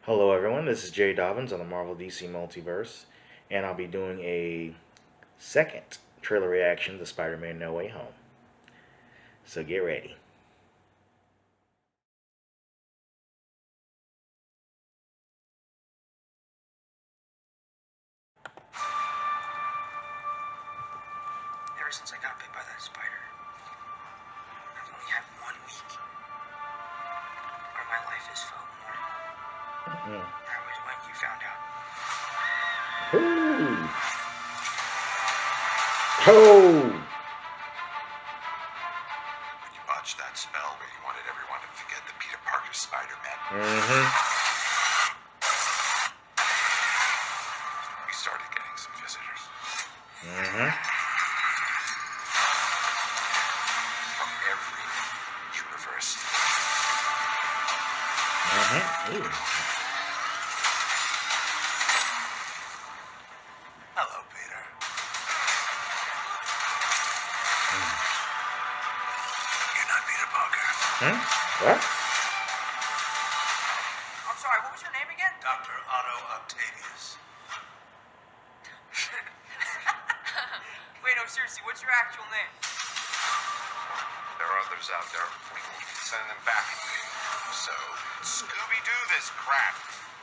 Hello, everyone. This is Jay Dobbins on the Marvel DC Multiverse, and I'll be doing a second trailer reaction to Spider Man No Way Home. So get ready. Ever since I got bit by that spider, I've only had 1 week where my life has felt normal. Mm. That was when you found out. Ooh. Oh! When you botched that spell where you wanted everyone to forget the Peter Parker Spider-Man, Mm-hmm. we started getting some visitors Mm-hmm. from every universe. Mm-hmm. Ooh. Hello, Peter. You're not Peter Parker. Hmm? What? I'm sorry, what was your name again? Dr. Otto Octavius. Wait, no, seriously, what's your actual name? There are others out there. We can send them back. So, Scooby-Doo this crap.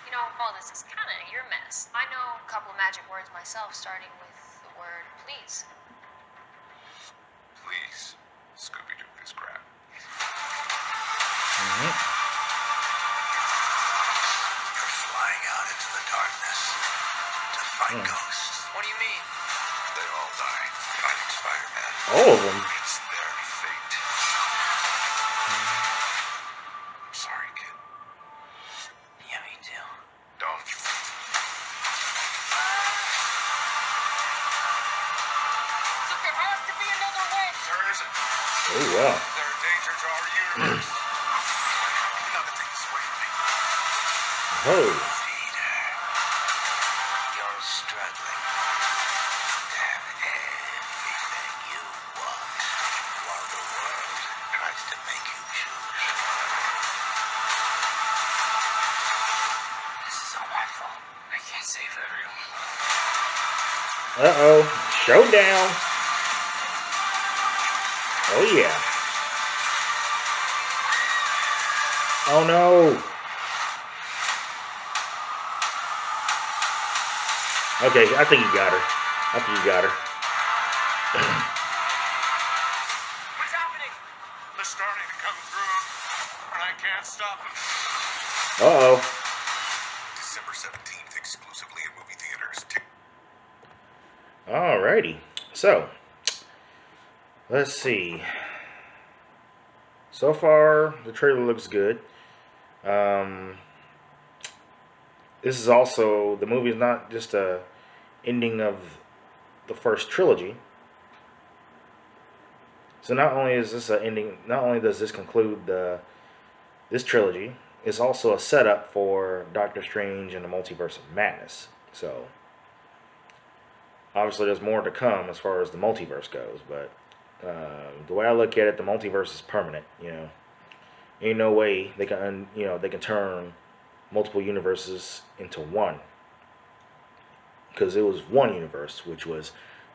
You know, all this is kind of your mess. I know a couple of magic words myself, starting with the word please. Please, Scooby-Doo this crap. Mm-hmm. You're flying out into the darkness to fight ghosts. What do you mean? They all die fighting Spider-Man. All of them. It's their fate. I'm sorry, kid. Yeah, me too. Don't. Look, there has to be another way. There isn't. Oh, wow. There are dangers to our universe. You're not gonna take this away from me. Oh. Peter, you're struggling to have everything you want while the world tries to make you choose. This is all my fault. I can't save everyone. Uh-oh. Showdown. Oh, yeah. Oh, no. Okay, I think you got her. I think you got her. What's happening? They're starting to come through, and I can't stop them. Uh-oh. December 17th, exclusively in movie theaters. Alrighty. So, let's see. So far, the trailer looks good. This is also, the movie is not just a ending of the first trilogy. So not only is this a ending, not only does this conclude this trilogy, it's also a setup for Doctor Strange and the Multiverse of Madness. So obviously there's more to come as far as the multiverse goes, but the way I look at it, the multiverse is permanent. Ain't no way they can they can turn multiple universes into one, because it was one universe, which was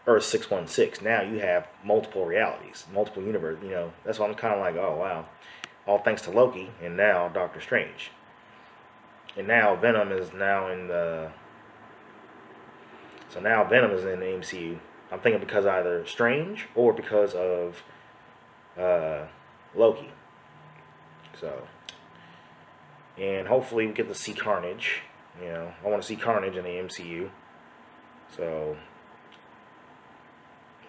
Earth 616. Now you have multiple realities, multiple universe. That's why I'm kind of like, oh wow, all thanks to Loki and now Doctor Strange, and now Venom is now in the. So now Venom is in the MCU. I'm thinking because either Strange or because of Loki. So, and hopefully we get to see Carnage. I want to see Carnage in the MCU. So,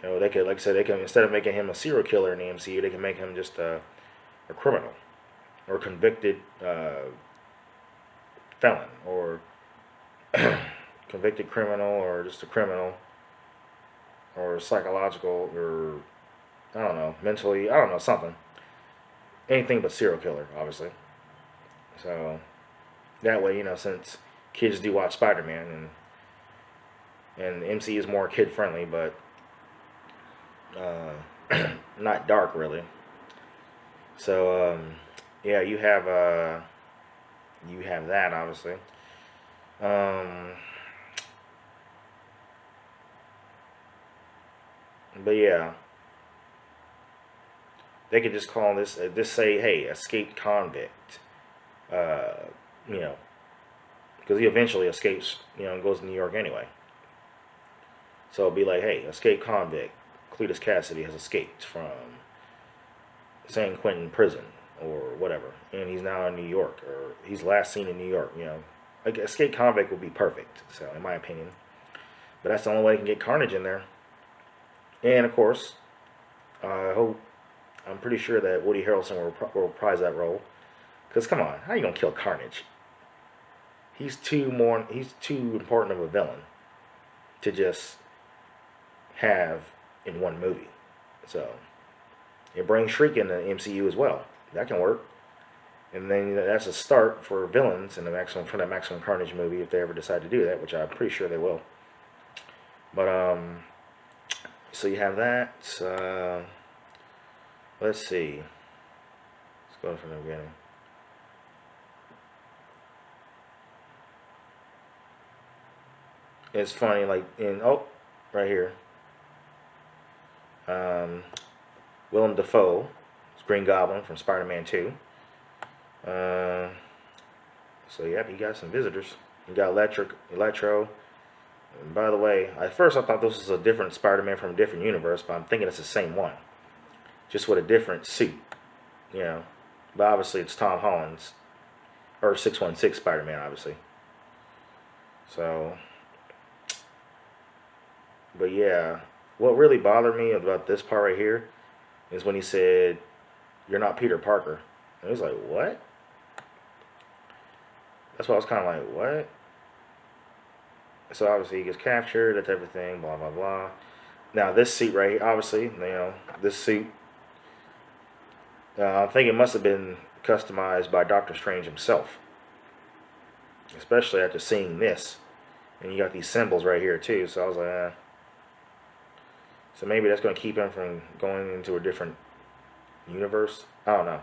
they could, like I said, they can, instead of making him a serial killer in the MCU, they can make him just a criminal or convicted felon or convicted criminal or just a criminal or psychological or I don't know, mentally, I don't know, something. Anything but serial killer, obviously. So that way, since kids do watch Spider-Man and the MCU is more kid friendly, but not dark really. So yeah, you have you have that obviously. Um, but yeah, they could just call this, just say, hey, escaped convict. Uh, you know, because he eventually escapes, and goes to New York anyway. So it'll be like, hey, escaped convict. Cletus Cassidy has escaped from San Quentin prison or whatever, and he's now in New York, or he's last seen in New York. Like escaped convict would be perfect. So in my opinion, but that's the only way you can get Carnage in there. And of course, I hope, I'm pretty sure that Woody Harrelson will reprise that role. Because come on, how are you gonna kill Carnage? He's too important of a villain to just have in one movie. So it brings Shriek in the MCU as well. That can work. And then that's a start for villains in that Maximum Carnage movie if they ever decide to do that, which I'm pretty sure they will. But so you have that. Let's see. Let's go from the beginning. It's funny, like right here. Willem Dafoe, Green Goblin from Spider-Man 2. So yeah, you got some visitors. You got Electro. And by the way, at first I thought this was a different Spider-Man from a different universe, but I'm thinking it's the same one, just with a different suit. But obviously it's Tom Holland's, or 616 Spider-Man, obviously. So, but yeah, what really bothered me about this part right here is when he said, "You're not Peter Parker." And I was like, what? That's why I was kind of like, what? So obviously he gets captured, that's everything, blah, blah, blah. Now this suit right here, obviously, this suit, I think it must have been customized by Doctor Strange himself. Especially after seeing this. And you got these symbols right here too, so I was like, eh. So maybe that's going to keep him from going into a different universe? I don't know.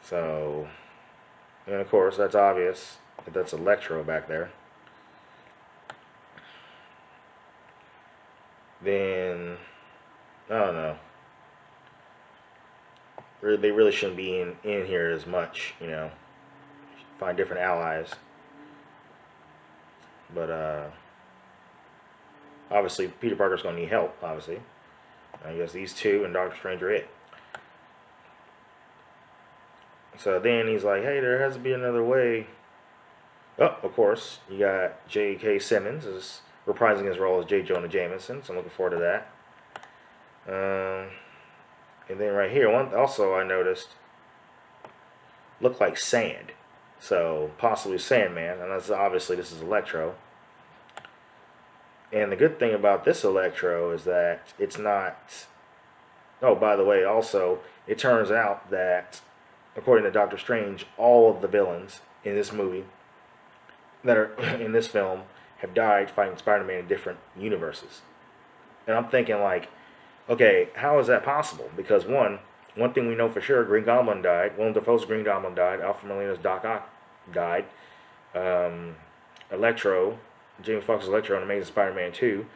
So, and of course, that's obvious that that's Electro back there. Then, I don't know. They really shouldn't be in here as much, Find different allies. But, obviously, Peter Parker's going to need help, obviously. I guess these two and Doctor Strange are it. So then he's like, hey, there has to be another way. Oh, of course, you got J.K. Simmons is reprising his role as J. Jonah Jameson, so I'm looking forward to that. And then right here, one also I noticed looked like sand. So possibly Sandman, and that's obviously this is Electro. And the good thing about this Electro is that it's not... Oh, by the way, also, it turns out that, according to Doctor Strange, all of the villains in this movie that are in this film have died fighting Spider-Man in different universes. And I'm thinking, like, okay, how is that possible? Because one thing we know for sure, Green Goblin died. Willem Dafoe's Green Goblin died. Alfred Molina's Doc Ock died. Electro, Jamie Foxx's Electro in Amazing Spider-Man 2.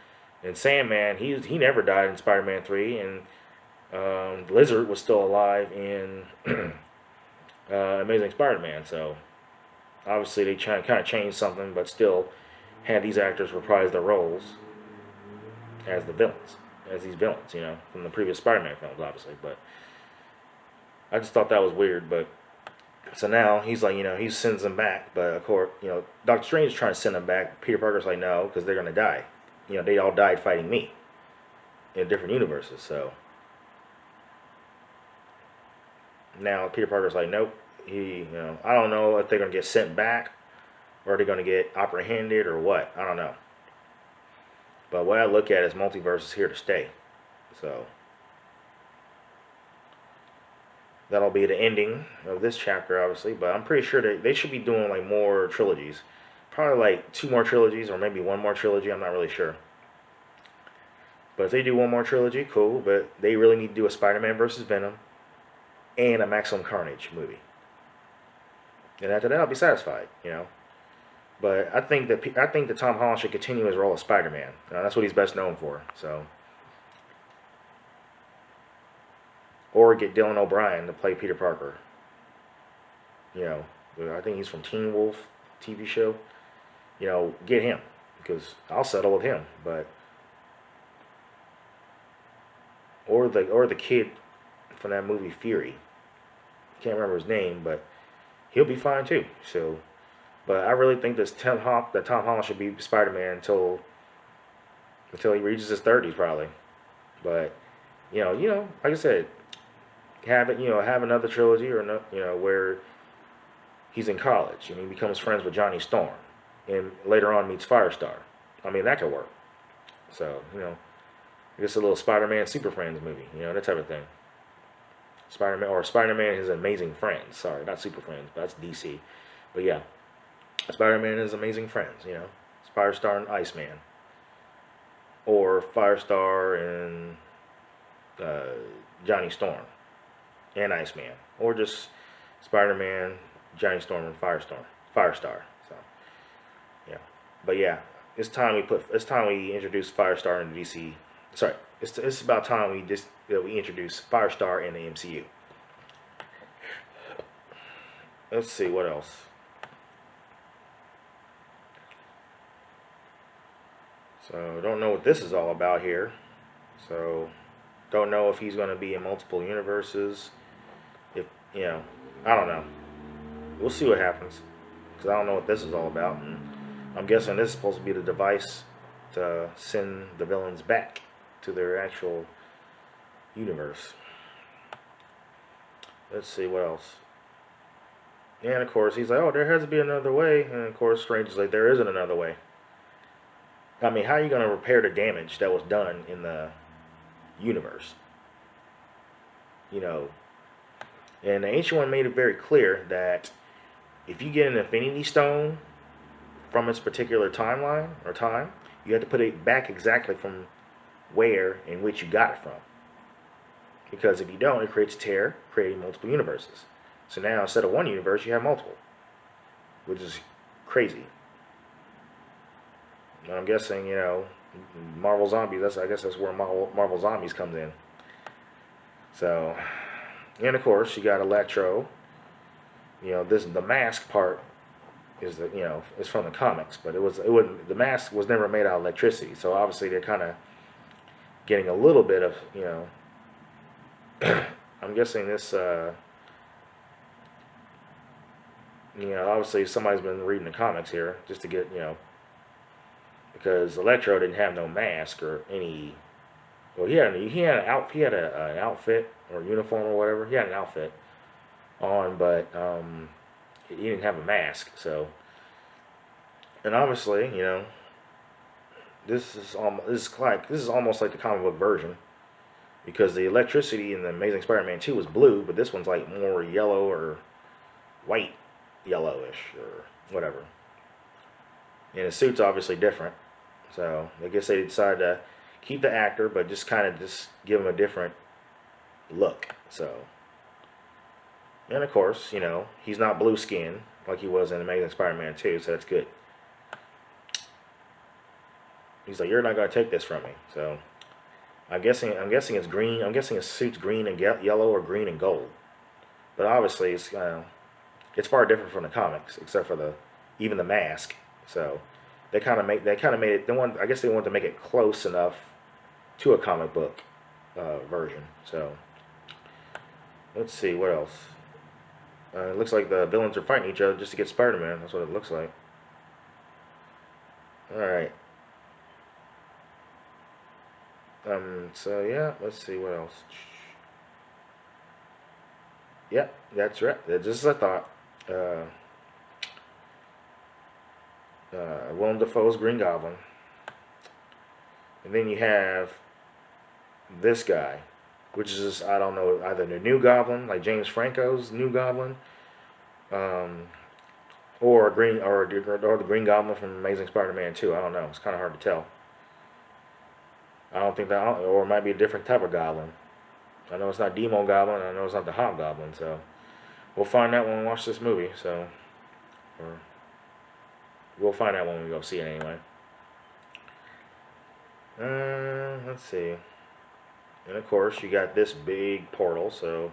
And Sandman, he never died in Spider-Man 3. And Lizard was still alive in Amazing Spider-Man. So, obviously they kind of changed something, but still had these actors reprise their roles as the villains. As these villains, from the previous Spider-Man films, obviously. But I just thought that was weird. But so now he's like, he sends them back. But of course, Doctor Strange is trying to send them back. Peter Parker's like, no, because they're gonna die. They all died fighting me in different universes. So now Peter Parker's like, nope. I don't know if they're gonna get sent back or they're gonna get apprehended or what. I don't know. But what I look at is Multiverse is here to stay. So that'll be the ending of this chapter, obviously. But I'm pretty sure they should be doing like more trilogies. Probably like 2 more trilogies or maybe 1 more trilogy. I'm not really sure. But if they do 1 more trilogy, cool. But they really need to do a Spider-Man versus Venom and a Maximum Carnage movie. and after that, I'll be satisfied. But I think that Tom Holland should continue his role as Spider-Man. That's what he's best known for. So, or get Dylan O'Brien to play Peter Parker. I think he's from Teen Wolf TV show. Get him because I'll settle with him. But or the kid from that movie Fury. Can't remember his name, but he'll be fine too. So, but I really think that Tom Holland should be Spider-Man until he reaches his 30s probably. But like I said, have another trilogy or no, where he's in college and he becomes friends with Johnny Storm, and later on meets Firestar. I mean, that could work. So I guess a little Spider-Man Super Friends movie, that type of thing. Spider-Man His Amazing Friends. Sorry, not Super Friends, but that's DC. But yeah, Spider-Man and His Amazing Friends. Firestar and Iceman, or Firestar and Johnny Storm and Iceman, or just Spider-Man, Johnny Storm, and Firestar. So yeah, but yeah, it's time we introduce Firestar in DC. Sorry, it's about time we introduce Firestar in the MCU. Let's see what else. So don't know what this is all about here. So don't know if he's going to be in multiple universes. If I don't know. We'll see what happens, because I don't know what this is all about, and I'm guessing this is supposed to be the device to send the villains back to their actual universe. Let's see what else. And of course, he's like, "Oh, there has to be another way." And of course, Strange is like, "There isn't another way." I mean, how are you going to repair the damage that was done in the universe? And the Ancient One made it very clear that if you get an Infinity Stone from its particular timeline or time, you have to put it back exactly from where in which you got it from. Because if you don't, it creates tear, creating multiple universes. So now, instead of one universe, you have multiple, which is crazy. And I'm guessing, Marvel Zombies, I guess that's where Marvel Zombies comes in. So, and of course, you got Electro. The mask part is is from the comics, but the mask was never made out of electricity. So obviously they're kind of getting a little bit of, I'm guessing this, obviously somebody's been reading the comics here just to get, because Electro didn't have no mask or any. Well, he had an outfit or uniform or whatever. He had an outfit on, but he didn't have a mask. So, and obviously, this is almost like the comic book version, because the electricity in the Amazing Spider-Man 2 was blue, but this one's like more yellow or white, yellowish or whatever. And his suit's obviously different. So I guess they decided to keep the actor, but just give him a different look. So, and of course, he's not blue skinned like he was in Amazing Spider-Man 2, so that's good. He's like, "You're not gonna take this from me." So I'm guessing it's green. I'm guessing his suit's green and yellow, or green and gold. But obviously it's far different from the comics, except for even the mask. So they kind of made it. I guess they wanted to make it close enough to a comic book version. So let's see what else. It looks like the villains are fighting each other just to get Spider-Man. That's what it looks like. All right. So yeah, let's see what else. Yeah, that's right. That's just as I thought. Willem Dafoe's Green Goblin. And then you have this guy, which is, I don't know, either the new Goblin, like James Franco's new Goblin, or the Green Goblin from Amazing Spider-Man 2. I don't know. It's kind of hard to tell. I don't think that, or it might be a different type of Goblin. I know it's not Demo Goblin. I know it's not the Hobgoblin. So we'll find out when we watch this movie. So Or we'll find out when we go see it anyway. Let's see. And of course, you got this big portal, so.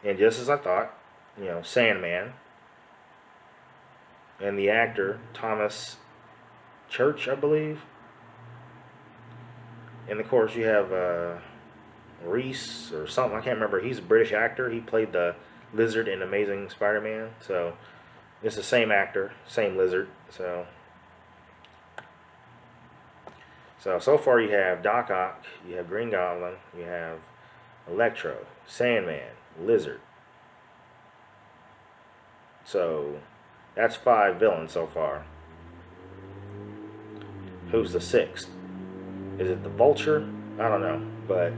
And just as I thought, you know, Sandman. And the actor, Thomas Church, I believe. And of course, you have Reese or something. I can't remember. He's a British actor. He played the Lizard in Amazing Spider-Man. So it's the same actor, same Lizard. So far you have Doc Ock, you have Green Goblin, you have Electro, Sandman, Lizard. So that's 5 villains so far. Who's the 6th? Is it the Vulture? I don't know, but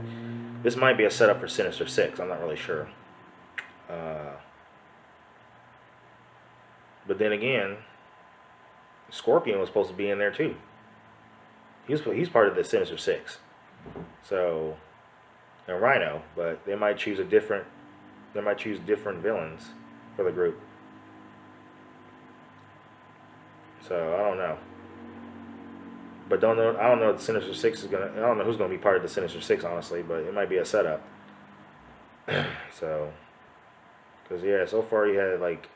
this might be a setup for Sinister Six. I'm not really sure. But then again, Scorpion was supposed to be in there too. He's part of the Sinister Six. So, and Rhino, but they might choose different villains for the group. So I don't know. But I don't know if the Sinister Six is gonna. I don't know who's gonna be part of the Sinister Six, honestly. But it might be a setup. So, because yeah, so far you had like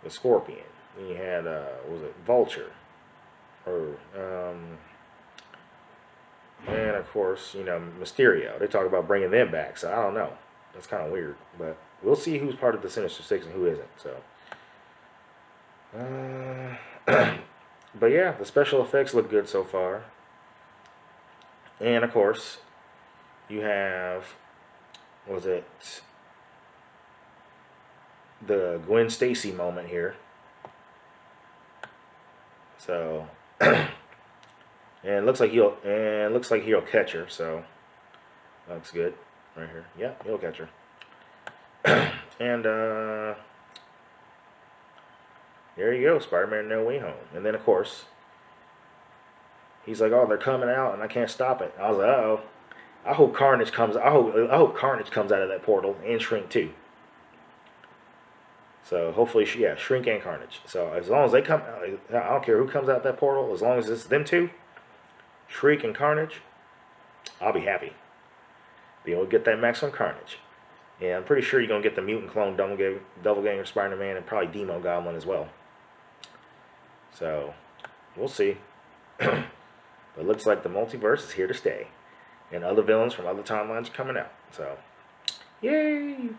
the Scorpion, and you had what was it, Vulture, or and of course, you know, Mysterio. They talk about bringing them back, so I don't know. That's kind of weird, but we'll see who's part of the Sinister Six and who isn't. So, but yeah, the special effects look good so far. And of course, you have, what was it, the Gwen Stacy moment here. So, and it looks like he'll catch her. So, looks good right here. Yeah, he'll catch her. And there you go, Spider-Man No Way Home. And then of course, he's like, "Oh, they're coming out, and I can't stop it." I was like, "Uh-oh." I hope Carnage comes. I hope Carnage comes out of that portal, and Shrink too. So hopefully, yeah, Shrink and Carnage. So as long as they come, I don't care who comes out that portal. As long as it's them two, Shriek and Carnage, I'll be happy. Be able to get that maximum Carnage. Yeah, I'm pretty sure you're gonna get the mutant clone Doppelganger Spider-Man and probably Demo Goblin as well. So we'll see. But it looks like the multiverse is here to stay, and other villains from other timelines are coming out. So, yay!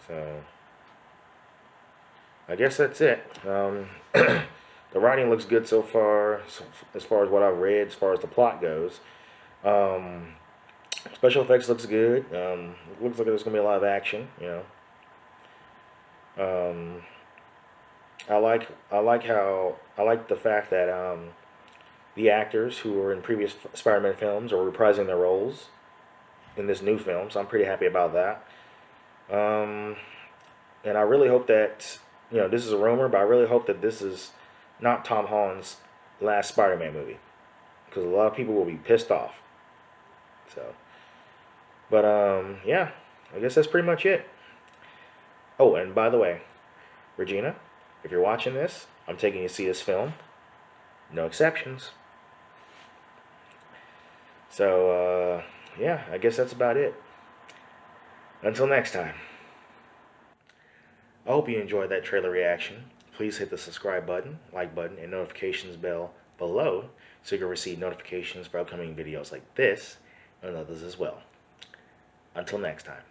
So, I guess that's it. The writing looks good so far, as far as what I've read, as far as the plot goes. Special effects looks good. Looks like there's gonna be a lot of action. You know. I like the fact that the actors who were in previous Spider-Man films are reprising their roles in this new film. So I'm pretty happy about that. And I really hope that, you know, this is a rumor, but I really hope that this is not Tom Holland's last Spider-Man movie, because a lot of people will be pissed off. So, but yeah, I guess that's pretty much it. Oh, and by the way, Regina, if you're watching this, I'm taking you to see this film. No exceptions. So, yeah, I guess that's about it. Until next time. I hope you enjoyed that trailer reaction. Please hit the subscribe button, like button, and notifications bell below so you can receive notifications for upcoming videos like this and others as well. Until next time.